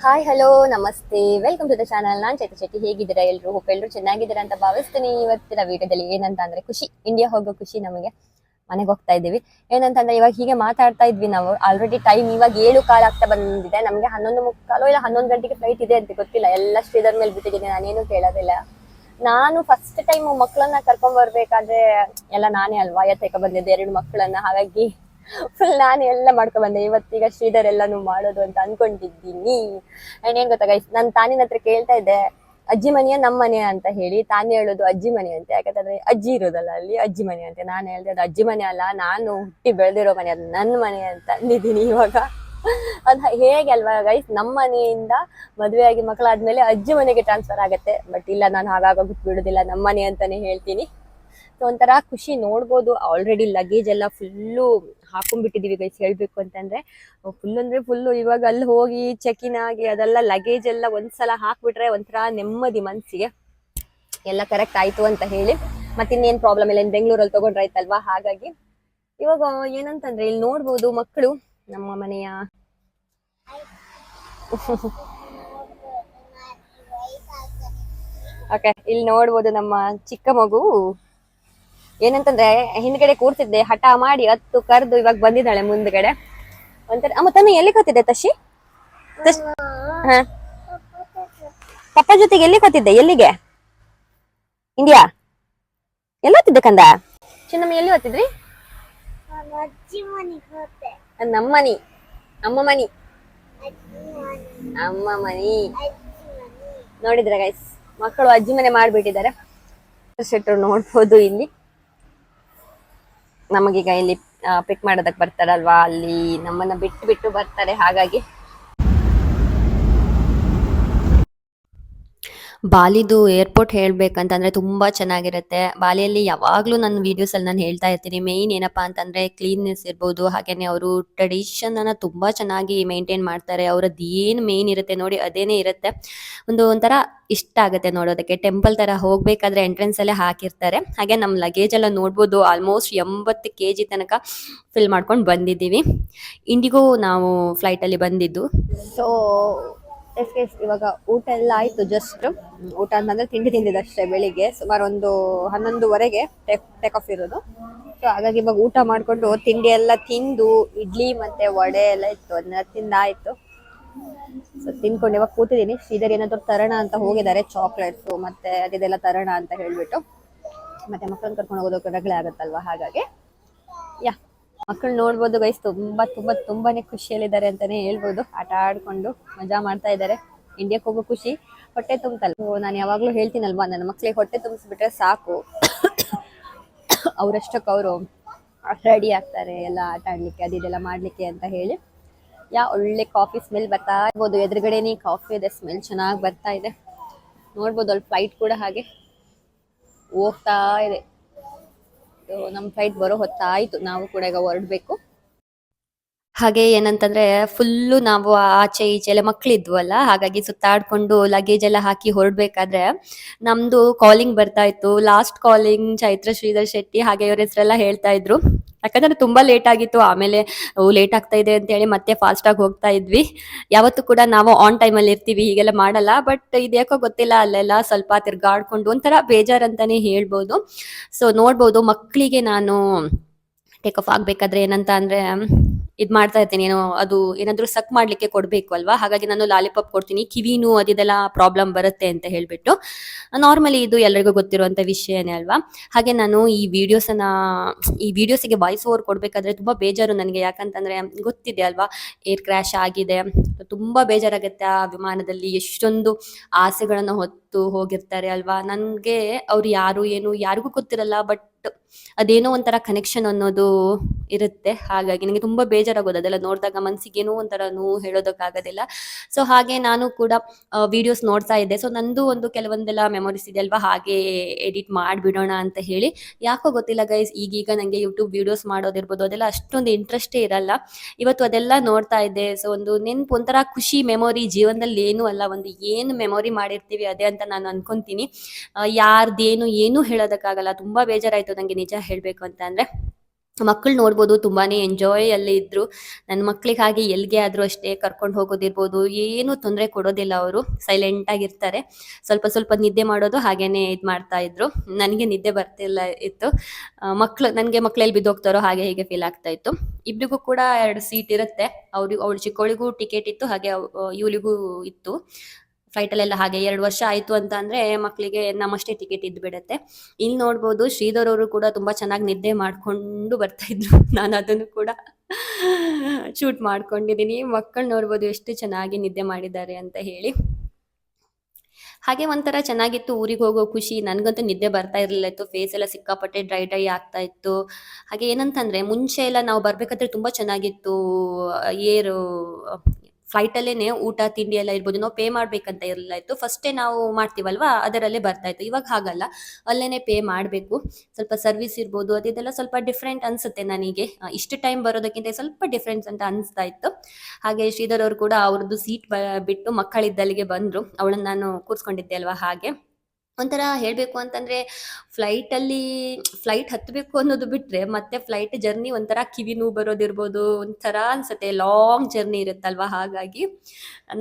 Hi hello ನಮಸ್ತೆ welcome to the channel. ನಾನು ಚೈತ್ರ ಶೆಟ್ಟಿ. ಹೇಗಿದ್ದೀರಾ ಎಲ್ಲರೂ? ಹೋಪ್ ಎಲ್ಲರೂ ಚೆನ್ನಾಗಿದ್ದೀರಾ ಅಂತ ಭಾವಿಸ್ತೀನಿ. ಇವತ್ತಿನ ವಿಡಿಯೋದಲ್ಲಿ ಏನಂತ ಅಂದ್ರೆ ಖುಷಿ, ಇಂಡಿಯಾ ಹೋಗೋ ಖುಷಿ. ನಮಗೆ ಮನೆಗೆ ಹೋಗ್ತಾ ಇದ್ದೀವಿ. ಏನಂತಂದ್ರೆ ಇವಾಗ ಹೀಗೆ ಮಾತಾಡ್ತಾ ಇದ್ವಿ ನಾವು. ಆಲ್ರೆಡಿ ಟೈಮ್ ಇವಾಗ 7 ಕಾಲ ಆಗ್ತಾ ಬಂದಿದೆ. ನಮಗೆ 11 ಮುಕ್ಕಾಲು ಇಲ್ಲ 11 ಗಂಟೆಗೆ ಫ್ಲೈಟ್ ಇದೆ ಅಂತ ಗೊತ್ತಿಲ್ಲ. ಎಲ್ಲ ಶ್ರೀಧರ್ ಮೇಲೆ ಬಿಟ್ಟಿದ್ದೀನಿ, ನಾನೇನು ಕೇಳೋದಿಲ್ಲ. ನಾನು ಫಸ್ಟ್ ಟೈಮ್ ಮಕ್ಕಳನ್ನ ಕರ್ಕೊಂಡ್ ಬರ್ಬೇಕಾದ್ರೆ ಎಲ್ಲ ನಾನೇ ಅಲ್ವಾ ಎತ್ತಕ ಬಂದಿದ್ದೆ 2 ಮಕ್ಕಳನ್ನ. ಹಾಗಾಗಿ ಫುಲ್ ನಾನು ಎಲ್ಲ ಮಾಡ್ಕೊಂಡ್ ಬಂದೆ. ಇವತ್ತೀಗ ಶ್ರೀಧರ್ ಎಲ್ಲಾನು ಮಾಡೋದು ಅಂತ ಅನ್ಕೊಂಡಿದ್ದೀನಿ. ಅಂಡ್ ಏನ್ ಗೊತ್ತಾ ಗೈಸ್, ನಾನು ತಾನಿನ ಹತ್ರ ಕೇಳ್ತಾ ಇದ್ದೆ ಅಜ್ಜಿ ಮನೆಯ ನಮ್ಮ ಮನೆ ಅಂತ ಹೇಳಿ. ತಾನೇ ಹೇಳೋದು ಅಜ್ಜಿ ಮನೆ ಅಂತ, ಯಾಕಂತಂದ್ರೆ ಅಜ್ಜಿ ಇರೋದಲ್ಲ ಅಲ್ಲಿ, ಅಜ್ಜಿ ಮನೆ ಅಂತ. ನಾನು ಹೇಳ್ದೆ ಅದು ಅಜ್ಜಿ ಮನೆ ಅಲ್ಲ, ನಾನು ಹುಟ್ಟಿ ಬೆಳೆದಿರೋ ಮನೆ, ಅದು ನನ್ನ ಮನೆ ಅಂತ ಅಂದಿದ್ದೀನಿ ಇವಾಗ. ಅದ್ ಹೇಗೆ ಅಲ್ವಾ ಗೈಸ್, ನಮ್ಮ ಮನೆಯಿಂದ ಮದುವೆಯಾಗಿ ಮಕ್ಕಳಾದ್ಮೇಲೆ ಅಜ್ಜಿ ಮನೆಗೆ ಟ್ರಾನ್ಸ್ಫರ್ ಆಗತ್ತೆ. ಬಟ್ ಇಲ್ಲ, ನಾನು ಹಾಗಾಗಿ ಬಿಡುದಿಲ್ಲ, ನಮ್ಮ ಮನೆ ಅಂತಾನೆ ಹೇಳ್ತೀನಿ. ಸೊ ಒಂಥರ ಖುಷಿ ನೋಡ್ಬೋದು. ಆಲ್ರೆಡಿ ಲಗೇಜ್ ಎಲ್ಲ ಫುಲ್ಲು ಹಾಕೊಂಡ್ಬಿಟ್ಟಿದೀವಿ ಗೈಸ್. ಹೇಳ್ಬೇಕು ಅಂತಂದ್ರೆ ಫುಲ್ ಅಂದ್ರೆ ಫುಲ್ಲು. ಇವಾಗ ಅಲ್ಲಿ ಹೋಗಿ ಚೆಕ್ ಇನ್ ಆಗಿ ಅದೆಲ್ಲ ಲಗೇಜ್ ಎಲ್ಲ ಒಂದ್ಸಲ ಹಾಕ್ಬಿಟ್ರೆ ಒಂಥರ ನೆಮ್ಮದಿ ಮನ್ಸಿಗೆ, ಎಲ್ಲ ಕರೆಕ್ಟ್ ಆಯ್ತು ಅಂತ ಹೇಳಿ. ಮತ್ತಿನ್ನೇನ್ ಪ್ರಾಬ್ಲಮ್ ಇಲ್ಲ, ಇನ್ ಬೆಂಗಳೂರಲ್ಲಿ ತಗೊಂಡ್ರಾಯ್ತಲ್ವಾ. ಹಾಗಾಗಿ ಇವಾಗ ಏನಂತಂದ್ರೆ ಇಲ್ಲಿ ನೋಡ್ಬೋದು ಮಕ್ಕಳು ನಮ್ಮ ಮನೆಯ ಓಕೆ, ಇಲ್ಲಿ ನೋಡ್ಬೋದು ನಮ್ಮ ಚಿಕ್ಕ ಮಗು. ಏನಂತಂದ್ರೆ ಹಿಂದ್ಗಡೆ ಕೂರ್ತಿದ್ದೆ, ಹಠ ಮಾಡಿ ಹತ್ತು ಕರ್ದು ಇವಾಗ ಬಂದಿದ್ದಾಳೆ ಮುಂದ್ಗಡೆ. ಒಂಥರ ಅಮ್ಮ ತನ್ನ ಎಲ್ಲಿ ಕೂತಿದ್ದೆ ತಶಿ? ಹ, ಪಪ್ಪ ಜೊತೆಗೆ ಎಲ್ಲಿ ಕೂತಿದ್ದೆ? ಎಲ್ಲಿಗೆ? ಇಂಡಿಯಾ ಎಲ್ಲಿ ಓದ್ತಿದ್ದೆ ಕಂದ? ಚಿನ್ನಮ್ಮ ಎಲ್ಲಿ ಓದ್ತಿದ್ರಿ? ನಮ್ಮ ಮನಿ, ಅಮ್ಮ ಮನಿ, ಅಮ್ಮ ಮನಿ. ನೋಡಿದ್ರ ಗೈಸ್, ಮಕ್ಕಳು ಅಜ್ಜಿ ಮನೆ ಮಾಡ್ಬಿಟ್ಟಿದ್ದಾರೆ. ಶೆಟ್ರು ನೋಡ್ಬೋದು ಇಲ್ಲಿ. ನಮಗೀಗ ಇಲ್ಲಿ ಪಿಕ್ ಮಾಡೋದಕ್ಕೆ ಬರ್ತಾರಲ್ವಾ, ಅಲ್ಲಿ ನಮ್ಮನ್ನ ಬಿಟ್ಟು ಬಿಟ್ಟು ಬರ್ತಾರೆ. ಹಾಗಾಗಿ ಬಾಲಿದು ಏರ್ಪೋರ್ಟ್ ಹೇಳ್ಬೇಕಂತಂದ್ರೆ ತುಂಬಾ ಚೆನ್ನಾಗಿರುತ್ತೆ. ಬಾಲಿಯಲ್ಲಿ ಯಾವಾಗ್ಲೂ ನನ್ನ ವಿಡಿಯೋಸ್ ಅಲ್ಲಿ ನಾನು ಹೇಳ್ತಾ ಇರ್ತೀನಿ, ಮೇನ್ ಏನಪ್ಪಾ ಅಂತಂದ್ರೆ ಕ್ಲೀನ್ನೆಸ್ ಇರ್ಬೋದು. ಹಾಗೇನೆ ಅವರು ಟ್ರೆಡಿಷನ್ ಅನ್ನ ತುಂಬಾ ಚೆನ್ನಾಗಿ ಮೇಂಟೈನ್ ಮಾಡ್ತಾರೆ. ಅವ್ರದ್ದು ಏನ್ ಮೇನ್ ಇರುತ್ತೆ ನೋಡಿ, ಅದೇನೇ ಇರುತ್ತೆ. ಒಂಥರ ಇಷ್ಟ ಆಗುತ್ತೆ ನೋಡೋದಕ್ಕೆ. ಟೆಂಪಲ್ ತರ ಹೋಗ್ಬೇಕಾದ್ರೆ ಎಂಟ್ರೆನ್ಸ್ ಅಲ್ಲೇ ಹಾಕಿರ್ತಾರೆ. ಹಾಗೆ ನಮ್ಮ ಲಗೇಜ್ ಎಲ್ಲ ನೋಡ್ಬೋದು, ಆಲ್ಮೋಸ್ಟ್ 80 kg ತನಕ ಫಿಲ್ ಮಾಡ್ಕೊಂಡು ಬಂದಿದ್ದೀವಿ. ಇಂಡಿಗೋ ನಾವು ಫ್ಲೈಟ್ ಅಲ್ಲಿ ಬಂದಿದ್ದು. ಸೊ ಇವಾಗ ಊಟ ಎಲ್ಲ ಆಯ್ತು. ಜಸ್ಟ್ ಊಟ ಅಂತಂದ್ರೆ ತಿಂಡಿ ತಿಂದಿದ್ದಷ್ಟೇ. ಬೆಳಿಗ್ಗೆ ಸುಮಾರು ಒಂದು 11:30ಗೆ ಟೇಕ್ ಆಫ್ ಇರೋದು. ಸೊ ಹಾಗಾಗಿ ಇವಾಗ ಊಟ ಮಾಡ್ಕೊಂಡು ತಿಂಡಿ ಎಲ್ಲ ತಿಂದು, ಇಡ್ಲಿ ಮತ್ತೆ ವಡೆ ಎಲ್ಲ ಇತ್ತು, ಅದನ್ನೆಲ್ಲ ತಿಂದಾಯ್ತು. ಸೊ ತಿನ್ಕೊಂಡು ಇವಾಗ ಕೂತಿದ್ದೀನಿ. ಶ್ರೀಧರ್ ಏನಾದ್ರು ತರೋಣ ಅಂತ ಹೋಗಿದ್ದಾರೆ, ಚಾಕ್ಲೇಟ್ಸು ಮತ್ತೆ ಅದೆಲ್ಲ ತರೋಣ ಅಂತ ಹೇಳ್ಬಿಟ್ಟು. ಮತ್ತೆ ಮಕ್ಕಳನ್ನ ಕರ್ಕೊಂಡು ಹೋಗೋದಕ್ಕೆ ರಗಳೆ ಆಗುತ್ತಲ್ವಾ. ಹಾಗಾಗಿ ಯಾ, ಮಕ್ಕಳು ನೋಡ್ಬೋದು ಗೈಸ್, ತುಂಬಾನೇ ಖುಷಿಯಲ್ಲಿದ್ದಾರೆ ಅಂತಾನೆ ಹೇಳ್ಬೋದು. ಆಟ ಆಡ್ಕೊಂಡು ಮಜಾ ಮಾಡ್ತಾ ಇದ್ದಾರೆ. ಇಂಡಿಯಾಕ್ಕೆ ಹೋಗೋ ಖುಷಿ ಹೊಟ್ಟೆ ತುಂಬಲ್ಲ. ನಾನು ಯಾವಾಗ್ಲೂ ಹೇಳ್ತೀನಲ್ವಾ, ನನ್ನ ಮಕ್ಳಿಗೆ ಹೊಟ್ಟೆ ತುಂಬಿಸ್ಬಿಟ್ರೆ ಸಾಕು, ಅವರಷ್ಟಕ್ಕೆ ಅವರು ರೆಡಿ ಆಗ್ತಾರೆ ಎಲ್ಲ ಆಟ ಆಡ್ಲಿಕ್ಕೆ, ಅದೆಲ್ಲ ಮಾಡ್ಲಿಕ್ಕೆ ಅಂತ ಹೇಳಿ. ಒಳ್ಳೆ ಕಾಫಿ ಸ್ಮೆಲ್ ಬರ್ತಾ ಇರ್ಬೋದು. ಎದುರುಗಡೆನೇ ಕಾಫಿ ಇದೆ, ಸ್ಮೆಲ್ ಚೆನ್ನಾಗಿ ಬರ್ತಾ ಇದೆ. ನೋಡ್ಬೋದು ಅಲ್ಲಿ ಫ್ಲೈಟ್ ಕೂಡ ಹಾಗೆ ಹೋಗ್ತಾ ಇದೆ. ನಮ್ಮ ಫ್ಲೈಟ್ ಬರೋ ಹೊತ್ತಾಯ್ತು, ನಾವು ಕೂಡ ಈಗ ಹೊರಡ್ಬೇಕು. ಹಾಗೆ ಏನಂತಂದ್ರೆ ಫುಲ್ಲು ನಾವು ಆಚೆ ಈಚೆ ಎಲ್ಲ ಮಕ್ಳಿದ್ವಲ್ಲ, ಹಾಗಾಗಿ ಸುತ್ತಾಡ್ಕೊಂಡು ಲಗೇಜ್ ಎಲ್ಲ ಹಾಕಿ ಹೊರಡ್ಬೇಕಾದ್ರೆ ನಮ್ದು ಕಾಲಿಂಗ್ ಬರ್ತಾ ಇತ್ತು. ಲಾಸ್ಟ್ ಕಾಲಿಂಗ್ ಚೈತ್ರ ಶ್ರೀಧರ್ ಶೆಟ್ಟಿ ಹಾಗೆ ಇವ್ರ ಹೆಸರೆಲ್ಲ ಹೇಳ್ತಾ ಇದ್ರು. ಯಾಕಂದ್ರೆ ತುಂಬಾ ಲೇಟ್ ಆಗಿತ್ತು. ಆಮೇಲೆ ಲೇಟ್ ಆಗ್ತಾ ಇದೆ ಅಂತ ಹೇಳಿ ಮತ್ತೆ ಫಾಸ್ಟ್ ಆಗಿ ಹೋಗ್ತಾ ಇದ್ವಿ. ಯಾವತ್ತೂ ಕೂಡ ನಾವು ಆನ್ ಟೈಮ್ ಅಲ್ಲಿ ಇರ್ತೀವಿ, ಹೀಗೆಲ್ಲ ಮಾಡಲ್ಲ. ಬಟ್ ಇದ್ಯಾಕೋ ಗೊತ್ತಿಲ್ಲ, ಅಲ್ಲೆಲ್ಲ ಸ್ವಲ್ಪ ತಿರ್ಗಾಡ್ಕೊಂಡು ಒಂಥರ ಬೇಜಾರಂತಾನೆ ಹೇಳ್ಬೋದು. ಸೊ ನೋಡ್ಬೋದು ಮಕ್ಕಳಿಗೆ ನಾನು ಟೇಕ್ ಆಫ್ ಆಗ್ಬೇಕಾದ್ರೆ ಏನಂತ ಅಂದ್ರೆ ಮಾಡ್ತಾ ಇರ್ತೀನಿ, ಏನೋ ಅದು ಏನಾದ್ರು ಸಕ್ ಮಾಡ್ಲಿಕ್ಕೆ ಕೊಡ್ಬೇಕು ಅಲ್ವಾ. ಹಾಗಾಗಿ ನಾನು ಲಾಲಿಪಾಪ್ ಕೊಡ್ತೀನಿ, ಕಿವಿನೂ ಅದೆಲ್ಲ ಪ್ರಾಬ್ಲಮ್ ಬರುತ್ತೆ ಅಂತ ಹೇಳ್ಬಿಟ್ಟು. ನಾರ್ಮಲಿ ಇದು ಎಲ್ಲರಿಗೂ ಗೊತ್ತಿರುವಂತ ವಿಷಯನೇ ಅಲ್ವಾ. ಹಾಗೆ ನಾನು ಈ ವಿಡಿಯೋಸಿಗೆ ವಾಯ್ಸ್ ಓವರ್ ಕೊಡ್ಬೇಕಾದ್ರೆ ತುಂಬಾ ಬೇಜಾರು ನನಗೆ. ಯಾಕಂತಂದ್ರೆ ಗೊತ್ತಿದೆ ಅಲ್ವಾ, ಏರ್ ಕ್ರ್ಯಾಶ್ ಆಗಿದೆ, ತುಂಬಾ ಬೇಜಾರಾಗುತ್ತೆ. ಆ ವಿಮಾನದಲ್ಲಿ ಎಷ್ಟೊಂದು ಆಸೆಗಳನ್ನ ಹೊತ್ತು ಹೋಗಿರ್ತಾರೆ ಅಲ್ವಾ. ನನ್ಗೆ ಅವ್ರು ಯಾರು ಏನು ಯಾರಿಗೂ ಗೊತ್ತಿರಲ್ಲ, ಬಟ್ ಅದೇನೋ ಒಂಥರ ಕನೆಕ್ಷನ್ ಅನ್ನೋದು ಇರುತ್ತೆ. ಹಾಗಾಗಿ ನನಗೆ ತುಂಬಾ ಬೇಜಾರಾಗೋದು ಅದೆಲ್ಲ ನೋಡಿದಾಗ. ಮನ್ಸಿಗೆ ಏನೋ ಒಂಥರ ನೋವು ಹೇಳೋದಕ್ಕಾಗೋದಿಲ್ಲ. ಸೊ ಹಾಗೆ ನಾನು ಕೂಡ ವಿಡಿಯೋಸ್ ನೋಡ್ತಾ ಇದ್ದೆ. ಸೊ ನಂದು ಒಂದು ಕೆಲವೊಂದೆಲ್ಲ ಮೆಮೊರೀಸ್ ಇದೆ ಅಲ್ವಾ, ಹಾಗೆ ಎಡಿಟ್ ಮಾಡಿಬಿಡೋಣ ಅಂತ ಹೇಳಿ. ಯಾಕೋ ಗೊತ್ತಿಲ್ಲ ಗೈಸ್, ಈಗೀಗ ನನಗೆ ಯೂಟ್ಯೂಬ್ ವಿಡಿಯೋಸ್ ಮಾಡೋದಿರ್ಬೋದು ಅದೆಲ್ಲ ಅಷ್ಟೊಂದು ಇಂಟ್ರೆಸ್ಟೇ ಇರಲ್ಲ. ಇವತ್ತು ಅದೆಲ್ಲ ನೋಡ್ತಾ ಇದ್ದೆ. ಸೊ ಒಂದು ನೆನ್ಪು, ಒಂಥರ ಖುಷಿ ಮೆಮೊರಿ. ಜೀವನದಲ್ಲಿ ಏನೂ ಅಲ್ಲ, ಒಂದು ಏನು ಮೆಮೊರಿ ಮಾಡಿರ್ತೀವಿ ಅದೇ ಅಂತ ನಾನು ಅನ್ಕೊಂತೀನಿ. ಯಾರ್ದೇನು ಏನೂ ಹೇಳೋದಕ್ಕಾಗಲ್ಲ. ತುಂಬಾ ಬೇಜಾರಾಯ್ತು ನನಗೆ ನಿಜ ಹೇಳಬೇಕು ಅಂತ ಅಂದ್ರೆ. ಮಕ್ಕಳು ನೋಡ್ಬೋದು ತುಂಬಾನೇ ಎಂಜಾಯ್ ಅಲ್ಲಿ ಇದ್ರು. ನನ್ನ ಮಕ್ಳಿಗೆ ಹಾಗೆ ಎಲ್ಲಿಗೆ ಆದ್ರೂ ಅಷ್ಟೇ ಕರ್ಕೊಂಡು ಹೋಗೋದಿರ್ಬೋದು, ಏನು ತೊಂದರೆ ಕೊಡೋದಿಲ್ಲ ಅವರು. ಸೈಲೆಂಟ್ ಆಗಿರ್ತಾರೆ. ಸ್ವಲ್ಪ ಸ್ವಲ್ಪ ನಿದ್ದೆ ಮಾಡೋದು ಹಾಗೇನೆ ಇದು ಮಾಡ್ತಾ ಇದ್ರು. ನನಗೆ ನಿದ್ದೆ ಬರ್ತಿಲ್ಲ ಇತ್ತು. ನನಗೆ ಮಕ್ಳು ಎಲ್ಲಿ ಬಿದ್ದೋಗ್ತಾರೋ ಹಾಗೆ ಹೀಗೆ ಫೀಲ್ ಆಗ್ತಾ ಇತ್ತು. ಇಬ್ರಿಗೂ ಕೂಡ 2 ಸೀಟ್ ಇರುತ್ತೆ. ಅವಳು ಚಿಕ್ಕವಳಿಗೂ ಟಿಕೆಟ್ ಇತ್ತು, ಹಾಗೆ ಇವಳಿಗೂ ಇತ್ತು. ಫ್ಲೈಟಲ್ಲೆಲ್ಲ ಹಾಗೆ 2 ವರ್ಷ ಆಯಿತು ಅಂತ ಅಂದರೆ ಮಕ್ಕಳಿಗೆ ನಮ್ಮಷ್ಟೇ ಟಿಕೆಟ್ ಇದ್ದು ಬಿಡುತ್ತೆ. ಇಲ್ಲಿ ನೋಡ್ಬೋದು ಶ್ರೀಧರ್ ಅವರು ಕೂಡ ತುಂಬ ಚೆನ್ನಾಗಿ ನಿದ್ದೆ ಮಾಡಿಕೊಂಡು ಬರ್ತಾಯಿದ್ರು. ನಾನು ಅದನ್ನು ಕೂಡ ಶೂಟ್ ಮಾಡ್ಕೊಂಡಿದ್ದೀನಿ. ಮಕ್ಕಳು ನೋಡ್ಬೋದು ಎಷ್ಟು ಚೆನ್ನಾಗಿ ನಿದ್ದೆ ಮಾಡಿದ್ದಾರೆ ಅಂತ ಹೇಳಿ. ಹಾಗೆ ಒಂಥರ ಚೆನ್ನಾಗಿತ್ತು ಊರಿಗೆ ಹೋಗೋ ಖುಷಿ. ನನಗಂತೂ ನಿದ್ದೆ ಬರ್ತಾ ಇರಲಿಲ್ಲ ಇತ್ತು. ಫೇಸ್ ಎಲ್ಲ ಸಿಕ್ಕಾಪಟ್ಟೆ ಡ್ರೈ ಡ್ರೈ ಆಗ್ತಾ ಇತ್ತು. ಹಾಗೆ ಏನಂತಂದರೆ ಮುಂಚೆ ಎಲ್ಲ ನಾವು ಬರಬೇಕಾದ್ರೆ ತುಂಬ ಚೆನ್ನಾಗಿತ್ತು. ಏರು ಫ್ಲೈಟಲ್ಲೇನೆ ಊಟ ತಿಂಡಿ ಎಲ್ಲ ಇರ್ಬೋದು. ನಾವು ಪೇ ಮಾಡಬೇಕಂತ ಇರಲಿಲ್ಲ ಇತ್ತು. ಫಸ್ಟೇ ನಾವು ಮಾಡ್ತೀವಲ್ವಾ ಅದರಲ್ಲೇ ಬರ್ತಾ ಇತ್ತು. ಇವಾಗ ಹಾಗಲ್ಲ, ಅಲ್ಲೇ ಪೇ ಮಾಡಬೇಕು. ಸ್ವಲ್ಪ ಸರ್ವಿಸ್ ಇರ್ಬೋದು ಅದೆಲ್ಲ ಸ್ವಲ್ಪ ಡಿಫ್ರೆಂಟ್ ಅನಿಸುತ್ತೆ ನನಗೆ. ಇಷ್ಟು ಟೈಮ್ ಬರೋದಕ್ಕಿಂತ ಸ್ವಲ್ಪ ಡಿಫ್ರೆನ್ಸ್ ಅಂತ ಅನಿಸ್ತಾ ಇತ್ತು. ಹಾಗೆ ಶ್ರೀಧರ್ ಅವರು ಕೂಡ ಅವ್ರದ್ದು ಸೀಟ್ ಬಿಟ್ಟು ಮಕ್ಕಳಿದ್ದಲ್ಲಿಗೆ ಬಂದರು. ಅವಳನ್ನು ನಾನು ಕೂರಿಸ್ಕೊಂಡಿದ್ದೆ ಅಲ್ವಾ ಹಾಗೆ. ಒಂಥರ ಹೇಳಬೇಕು ಅಂತಂದರೆ ಫ್ಲೈಟ್ ಹತ್ತಬೇಕು ಅನ್ನೋದು ಬಿಟ್ಟರೆ ಮತ್ತೆ ಫ್ಲೈಟ್ ಜರ್ನಿ ಒಂಥರ ಕಿವಿ ನೋವು ಬರೋದಿರ್ಬೋದು, ಒಂಥರ ಅನಿಸುತ್ತೆ. ಲಾಂಗ್ ಜರ್ನಿ ಇರುತ್ತಲ್ವ, ಹಾಗಾಗಿ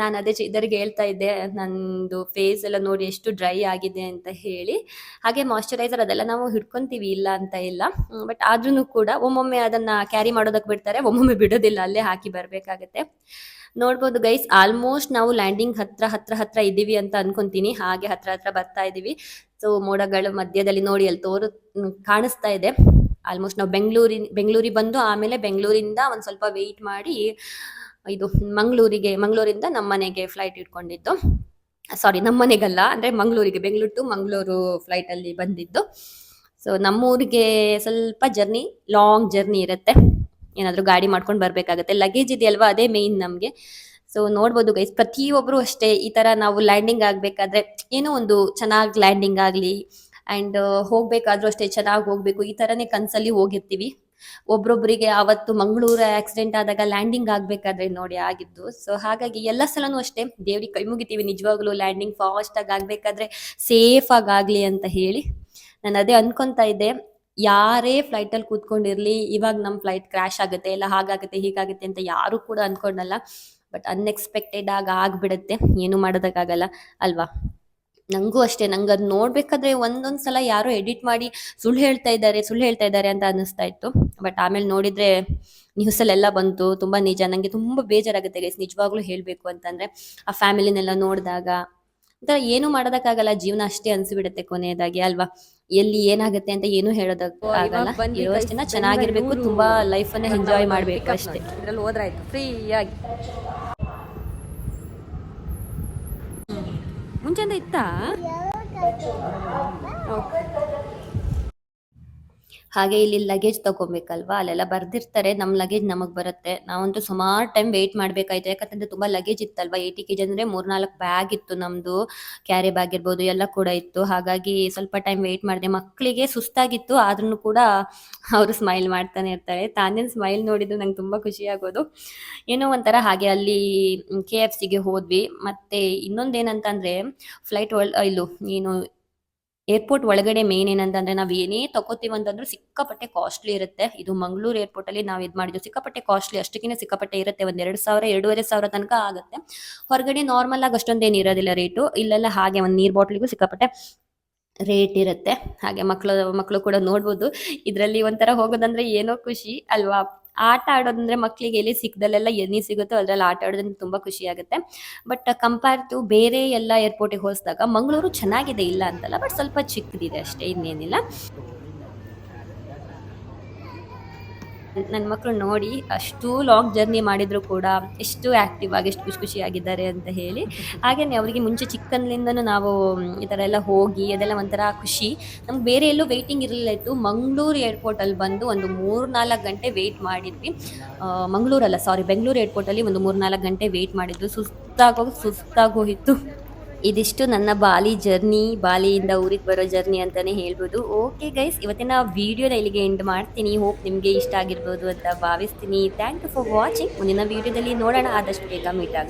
ನಾನು ಅದೇ ಇದರಿಗೆ ಹೇಳ್ತಾ ಇದ್ದೆ ನಂದು ಫೇಸ್ ಎಲ್ಲ ನೋಡಿ ಎಷ್ಟು ಡ್ರೈ ಆಗಿದೆ ಅಂತ ಹೇಳಿ. ಹಾಗೆ ಮಾಯ್ಶ್ಚರೈಸರ್ ಅದೆಲ್ಲ ನಾವು ಹಿಡ್ಕೊತೀವಿ, ಇಲ್ಲ ಅಂತ ಇಲ್ಲ. ಬಟ್ ಆದ್ರೂ ಕೂಡ ಒಮ್ಮೊಮ್ಮೆ ಅದನ್ನು ಕ್ಯಾರಿ ಮಾಡೋದಕ್ಕೆ ಬಿಡ್ತಾರೆ, ಒಮ್ಮೊಮ್ಮೆ ಬಿಡೋದಿಲ್ಲ, ಅಲ್ಲೇ ಹಾಕಿ ಬರಬೇಕಾಗತ್ತೆ. ನೋಡ್ಬೋದು ಗೈಸ್, ಆಲ್ಮೋಸ್ಟ್ ನಾವು ಲ್ಯಾಂಡಿಂಗ್ ಹತ್ರ ಇದ್ದೀವಿ ಅಂತ ಅನ್ಕೊಂತೀನಿ. ಹಾಗೆ ಹತ್ರ ಬರ್ತಾ ಇದ್ದೀವಿ. ಸೊ ಮೋಡಗಳು ಮಧ್ಯದಲ್ಲಿ ನೋಡಿ ಅಲ್ಲಿ ಕಾಣಿಸ್ತಾ ಇದೆ. ಆಲ್ಮೋಸ್ಟ್ ನಾವು ಬೆಂಗಳೂರಿಗೆ ಬಂದು ಆಮೇಲೆ ಬೆಂಗಳೂರಿಂದ ಒಂದು ಸ್ವಲ್ಪ ವೆಯ್ಟ್ ಮಾಡಿ ಇದು ಮಂಗಳೂರಿಂದ ನಮ್ಮ ಮನೆಗೆ ಫ್ಲೈಟ್ ಇಟ್ಕೊಂಡಿದ್ದು. ಸಾರಿ, ನಮ್ಮ ಮನೆಗಲ್ಲ, ಅಂದರೆ ಮಂಗಳೂರಿಗೆ, ಬೆಂಗಳೂರು ಟು ಮಂಗಳೂರು ಫ್ಲೈಟಲ್ಲಿ ಬಂದಿದ್ದು. ಸೊ ನಮ್ಮೂರಿಗೆ ಸ್ವಲ್ಪ ಲಾಂಗ್ ಜರ್ನಿ ಇರುತ್ತೆ. ಏನಾದರೂ ಗಾಡಿ ಮಾಡ್ಕೊಂಡು ಬರಬೇಕಾಗತ್ತೆ. ಲಗೇಜ್ ಇದೆಯಲ್ವಾ, ಅದೇ ಮೇಯ್ನ್ ನಮಗೆ. ಸೊ ನೋಡ್ಬೋದು ಗೈಸ್, ಪ್ರತಿಯೊಬ್ಬರು ಅಷ್ಟೇ ಈ ಥರ ನಾವು ಲ್ಯಾಂಡಿಂಗ್ ಆಗಬೇಕಾದ್ರೆ ಏನೋ ಒಂದು ಚೆನ್ನಾಗಿ ಲ್ಯಾಂಡಿಂಗ್ ಆಗಲಿ, ಆ್ಯಂಡ್ ಹೋಗಬೇಕಾದ್ರೂ ಅಷ್ಟೇ ಚೆನ್ನಾಗಿ ಹೋಗಬೇಕು, ಈ ಥರನೇ ಕನಸಲ್ಲಿ ಹೋಗಿರ್ತೀವಿ. ಒಬ್ರೊಬ್ಬರಿಗೆ ಆವತ್ತು ಮಂಗಳೂರು ಆಕ್ಸಿಡೆಂಟ್ ಆದಾಗ ಲ್ಯಾಂಡಿಂಗ್ ಆಗಬೇಕಾದ್ರೆ ನೋಡಿ ಆಗಿದ್ದು. ಸೊ ಹಾಗಾಗಿ ಎಲ್ಲ ಸಲನೂ ಅಷ್ಟೇ ದೇವ್ರಿಗೆ ಕೈ ಮುಗಿತೀವಿ, ನಿಜವಾಗ್ಲೂ ಲ್ಯಾಂಡಿಂಗ್ ಫಾಸ್ಟಾಗಿ ಆಗಬೇಕಾದ್ರೆ ಸೇಫಾಗಿ ಆಗಲಿ ಅಂತ ಹೇಳಿ. ನಾನು ಅದೇ ಅನ್ಕೊತಾ ಇದ್ದೆ, ಯಾರೇ ಫ್ಲೈಟಲ್ಲಿ ಕೂತ್ಕೊಂಡಿರಲಿ, ಇವಾಗ ನಮ್ಮ ಫ್ಲೈಟ್ ಕ್ರ್ಯಾಶ್ ಆಗುತ್ತೆ, ಇಲ್ಲ ಹಾಗಾಗುತ್ತೆ ಹೀಗಾಗುತ್ತೆ ಅಂತ ಯಾರೂ ಕೂಡ ಅಂದ್ಕೊಂಡಲ್ಲ. ಬಟ್ ಅನ್ಎಕ್ಸ್ಪೆಕ್ಟೆಡ್ ಆಗಿಬಿಡುತ್ತೆ, ಏನು ಮಾಡೋದಕ್ಕಾಗಲ್ಲ ಅಲ್ವಾ. ನನಗೂ ಅಷ್ಟೇ, ನಂಗೆ ಅದು ನೋಡಬೇಕಾದ್ರೆ ಒಂದೊಂದು ಸಲ ಯಾರೋ ಎಡಿಟ್ ಮಾಡಿ ಸುಳ್ಳು ಹೇಳ್ತಾ ಇದ್ದಾರೆ ಅಂತ ಅನ್ನಿಸ್ತಾ ಇತ್ತು. ಬಟ್ ಆಮೇಲೆ ನೋಡಿದರೆ ನ್ಯೂಸಲ್ಲೆಲ್ಲ ಬಂತು, ತುಂಬ ನಿಜ. ನನಗೆ ತುಂಬ ಬೇಜಾರಾಗುತ್ತೆ ಗೈಸ್, ನಿಜವಾಗ್ಲೂ ಹೇಳಬೇಕು ಅಂತಂದರೆ. ಆ ಫ್ಯಾಮಿಲಿನೆಲ್ಲ ನೋಡಿದಾಗ ಒಂಥರ ಏನು ಮಾಡೋದಕ್ಕಾಗಲ್ಲ, ಜೀವನ ಅಷ್ಟೇ ಅನಿಸ್ಬಿಡುತ್ತೆ ಕೊನೆಯದಾಗಿ ಅಲ್ವಾ. ಎಲ್ಲಿ ಏನಾಗುತ್ತೆ ಅಂತ ಏನು ಹೇಳೋದಕ್ಕಾಗಲ್ಲ. ಇರೋವಷ್ಟಿನ ಚೆನ್ನಾಗಿರ್ಬೇಕು, ತುಂಬಾ ಲೈಫನ್ನ ಎಂಜಾಯ್ ಮಾಡಬೇಕು ಅಷ್ಟೇ. ಇದ್ರಲ್ಲಿ ಹೋದ್ರಾಯ್ತು ಫ್ರೀಯಾಗಿ. ಮುಂಚೆಯಿಂದ ಇತ್ತಾ? ಹಾಗೆ ಇಲ್ಲಿ ಲಗೇಜ್ ತಗೊಬೇಕಲ್ವಾ, ಅಲ್ಲೆಲ್ಲ ಬರ್ದಿರ್ತಾರೆ ನಮ್ಮ ಲಗೇಜ್ ನಮಗೆ ಬರುತ್ತೆ. ನಾವಂತೂ ಸುಮಾರು ಟೈಮ್ ವೆಯ್ಟ್ ಮಾಡಬೇಕಾಯ್ತು, ಯಾಕಂತಂದರೆ ತುಂಬ ಲಗೇಜ್ ಇತ್ತಲ್ವಾ. 80 kg ಅಂದರೆ 3-4 ಬ್ಯಾಗ್ ಇತ್ತು ನಮ್ಮದು, ಕ್ಯಾರಿ ಬ್ಯಾಗ್ ಇರ್ಬೋದು ಎಲ್ಲ ಕೂಡ ಇತ್ತು. ಹಾಗಾಗಿ ಸ್ವಲ್ಪ ಟೈಮ್ ವೆಯ್ಟ್ ಮಾಡಿದೆ. ಮಕ್ಕಳಿಗೆ ಸುಸ್ತಾಗಿತ್ತು, ಆದ್ರೂ ಕೂಡ ಅವರು ಸ್ಮೈಲ್ ಮಾಡ್ತಾನೆ ಇರ್ತಾರೆ. ತಾನೇನು ಸ್ಮೈಲ್ ನೋಡಿದ್ದು ನಂಗೆ ತುಂಬ ಖುಷಿಯಾಗೋದು. ಏನೋ ಒಂಥರ. ಹಾಗೆ ಅಲ್ಲಿ KFCಗೆ ಹೋದ್ವಿ. ಮತ್ತು ಇನ್ನೊಂದೇನಂತಂದರೆ ಫ್ಲೈಟ್ ಏನು ಏರ್ಪೋರ್ಟ್ ಒಳಗಡೆ ಮೇನ್ ಏನಂತಂದ್ರೆ ನಾವು ಏನೇ ತಗೋತೀವಿ ಅಂತಂದ್ರೂ ಸಿಕ್ಕಾಪಟ್ಟೆ ಕಾಸ್ಟ್ಲಿ ಇರುತ್ತೆ. ಇದು ಮಂಗಳೂರು ಏರ್ಪೋರ್ಟಲ್ಲಿ ನಾವು ಇದು ಮಾಡಿದ್ವಿ, ಸಿಕ್ಕಾಪಟ್ಟೆ ಕಾಸ್ಟ್ಲಿ, ಅಷ್ಟಕ್ಕಿಂತ ಸಿಕ್ಕಾಪಟ್ಟೆ ಇರುತ್ತೆ. ಒಂದು 2,000-2,500 ತನಕ ಆಗುತ್ತೆ. ಹೊರಗಡೆ ನಾರ್ಮಲ್ ಆಗಿ ಅಷ್ಟೊಂದೇನು ಇರೋದಿಲ್ಲ ರೇಟು. ಇಲ್ಲೆಲ್ಲ ಹಾಗೆ ಒಂದು ನೀರು ಬಾಟ್ಲಿಗೂ ಸಿಕ್ಕಾಪಟ್ಟೆ ರೇಟ್ ಇರುತ್ತೆ. ಹಾಗೆ ಮಕ್ಕಳು ಕೂಡ ನೋಡ್ಬೋದು. ಇದರಲ್ಲಿ ಒಂಥರ ಹೋಗೋದಂದ್ರೆ ಏನೋ ಖುಷಿ ಅಲ್ವಾ. ಆಟ ಆಡೋದಂದ್ರೆ ಮಕ್ಕಳಿಗೆ ಎಲ್ಲಿ ಸಿಕ್ಕದಲ್ಲೆಲ್ಲ ಎಲ್ಲಿ ಸಿಗುತ್ತೋ ಅದರಲ್ಲಿ ಆಟ ಆಡೋದ್ರಿಂದ ತುಂಬ ಖುಷಿ ಆಗುತ್ತೆ. ಬಟ್ ಕಂಪೇರ್ ಟು ಬೇರೆ ಎಲ್ಲ ಏರ್ಪೋರ್ಟಿಗೆ ಹೋಲಿಸಿದಾಗ ಮಂಗಳೂರು ಚೆನ್ನಾಗಿದೆ, ಇಲ್ಲ ಅಂತಲ್ಲ, ಬಟ್ ಸ್ವಲ್ಪ ಚಿಕ್ಕದಿದೆ ಅಷ್ಟೇ, ಇನ್ನೇನಿಲ್ಲ. ನನ್ನ ಮಕ್ಕಳು ನೋಡಿ ಅಷ್ಟು ಲಾಂಗ್ ಜರ್ನಿ ಮಾಡಿದ್ರು ಕೂಡ ಎಷ್ಟು ಆ್ಯಕ್ಟಿವ್ ಆಗಿ ಎಷ್ಟು ಖುಷಿಯಾಗಿದ್ದಾರೆ ಅಂತ ಹೇಳಿ. ಹಾಗೆಯೇ ಅವರಿಗೆ ಮುಂಚೆ ಚಿಕ್ಕಂದಿನಿಂದನೂ ನಾವು ಈ ಥರ ಎಲ್ಲ ಹೋಗಿ ಅದೆಲ್ಲ ಒಂಥರ ಖುಷಿ. ನಮ್ಗೆ ಬೇರೆ ಎಲ್ಲೂ ವೆಯ್ಟಿಂಗ್ ಇರಲಿಲ್ಲ ಇತ್ತು. ಮಂಗಳೂರು ಏರ್ಪೋರ್ಟಲ್ಲಿ ಬಂದು ಒಂದು 3-4 ಗಂಟೆ ವೆಯ್ಟ್ ಮಾಡಿದ್ವಿ. ಬೆಂಗಳೂರು ಏರ್ಪೋರ್ಟಲ್ಲಿ ಒಂದು 3-4 ಗಂಟೆ ವೆಯ್ಟ್ ಮಾಡಿದ್ದು. ಸುಸ್ತಾಗೋಯಿತು. ಇದಿಷ್ಟು ನನ್ನ ಬಾಲಿಯಿಂದ ಊರಿಗೆ ಬರೋ ಜರ್ನಿ ಅಂತಲೇ ಹೇಳ್ಬೋದು. ಓಕೆ ಗೈಸ್, ಇವತ್ತಿನ ವೀಡಿಯೋನ ಇಲ್ಲಿಗೆ ಎಂಡ್ ಮಾಡ್ತೀನಿ. ಹೋಪ್ ನಿಮಗೆ ಇಷ್ಟ ಆಗಿರ್ಬೋದು ಅಂತ ಭಾವಿಸ್ತೀನಿ. Thank you for watching. ಮುಂದಿನ ವೀಡಿಯೋದಲ್ಲಿ ನೋಡೋಣ, ಆದಷ್ಟು ಬೇಗ ಮೀಟ್ ಆಗೋಣ.